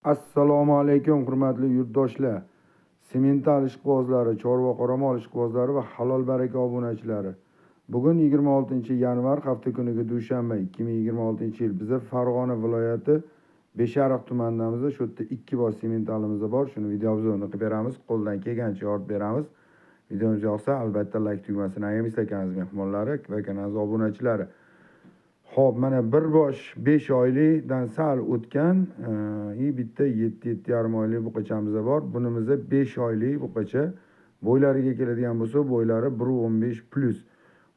Assalomu alaykum hurmatli yurtdoshlar. Semental ishqibozlari, chorva qoramol ishqibozlari va halol baraka obunachilari. Bugun 26-yanvar hafta kuniga dushanba 2026-yil. Biz Farg'ona viloyati Beshariq tumanidamiz. Shu yerda 2 bor sementalimiz bor. Shuni video obzorini qilib beramiz. Qo'ldan kelgancha yordam beramiz. Videomiz yoqsa albatta like tugmasini ayamiz ekansiz mehmonlari va kanalimiz obunachilari. Xo'p, mana bir bosh 5 oylikdan sal o'tgan, bitta 7,5 oylik buqachamiz bor. Bunimizda 5 oylik buqacha. Bo'ylariga keladigan bo'lsa, bo'ylari 1.15 plus.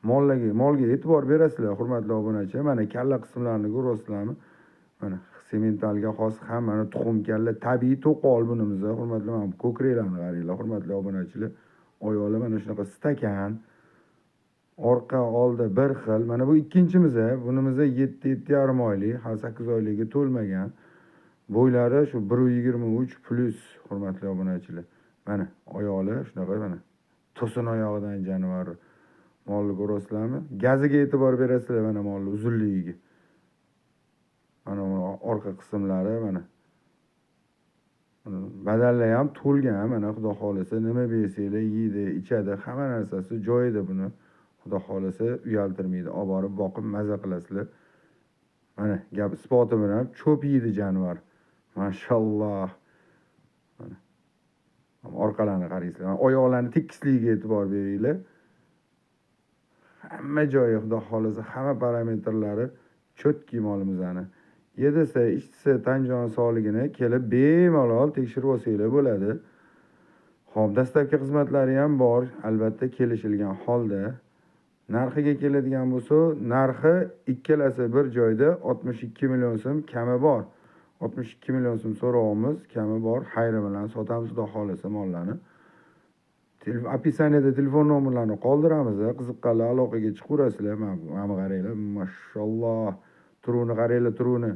Molga e'tibor berasizlar, hurmatli obunachilar. Mana kalla qismlarini ko'rasizlarmi? Mana sementalga xos hammani tuxum kalla, tabiiy to'qol bunimizda, hurmatli ko'kraklarni qaranglar, hurmatli obunachilar. Oyoqlar mana shunaqa stakan. Orqa oldi bir xil. Mana bu ikkinchimiz. Bunimizda 7,5 oylik, hali 8 oyligiga to'lmagan. Bo'ylari shu 1.23 plus, hurmatli obunachilar. Mana oyoqlar shunaqa mana. To'sin oyog'idan jonivar. Molni ko'rasizlarmi? Gaziga e'tibor berasizlar mana molni uzunligiga. Mana orqa qismlari mana. Badallar ham to'lgan. Mana xudo xolisa nima bersanglar yeydi, ichadi, hamma narsasi joyida buni. Xudo xolisa uyaltirmaydi. Olib borib boqib maza qilasizlar. Mana gap isboti bilan cho'p yeydi jonivor. Mashalloh. Mana orqalarini qaraysizlar. Oyoqlarning tekisligiga e'tibor beringlar. Hamma joyi xudo xolisa hamma parametrlari cho'tki molimizani. Yedisa, ichsa tan jon sog'ligini kelib bemalol tekshirib olsanglar bo'ladi. Xo'p, dastlabki xizmatlari ham bor, albatta kelishilgan holda. Narxiga keladigan bo'lsa, narxi ikkalasi bir joyda 62 million so'm kami bor. 62 million so'm so'rovimiz, kami bor. Xayri bilan sotamiz xudo xolisa mollarni. Opisaniyada telefon nomerlarini qoldiramiz. Qiziqqanlar aloqaga chiqaverasizlar. Mana qaranglar, mashalloh. Turuni qaranglar, turuni.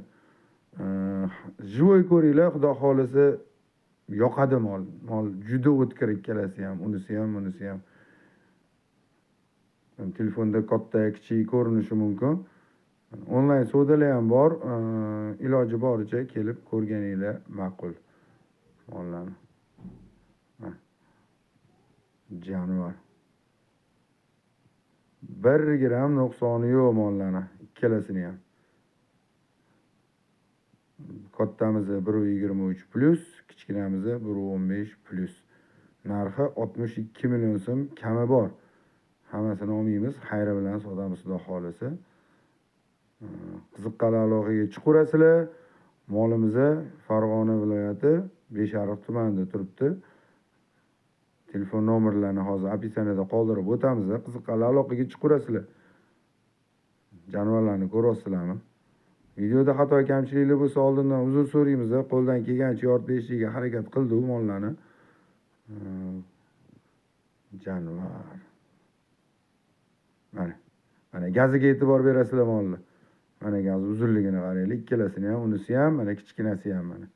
Jivoy ko'ringlar, xudo xolisa yoqadi mol. Mol juda o'tkir ikkalasi ham, unisi ham, bunisi ham. Telefonda katta, kichik ko'rinishi mumkin. Onlayn savdolar ham bor. Iloji boricha kelib ko'rganinglar ma'qul. Mollarni. Jonivor. 1 gram nuqsoni yo'q mollarni, ikkalasini ham. Kattamiz 1.23 plus, kichkinamiz 1.15 plus. Narxi 62 million so'm kami bor. Hammasini olmaymiz, xayri bilan sotamiz xudo xolisa. Qiziqqanlar aloqaga chiqaverasizlar. Molimiz Farg'ona viloyati Beshariq tumanida turibdi. Telefon nomerlarini hozir opisaniyada qoldirib o'tamiz. Qiziqqanlar aloqaga chiqaverasizlar. Jonivorlarni ko'rasizlarmi? Videoda xato kamchiliklar bo'lsa oldindan uzr so'raymiz. Qo'ldan kelgancha yordam berishga harakat qildi u mollarni. Jonivor. Mana gaziga e'tibor berasizlar molni. Mana gaz uzunligini qaranglar, ikkalasini ham, unisi ham, mana kichkinasi ham mana.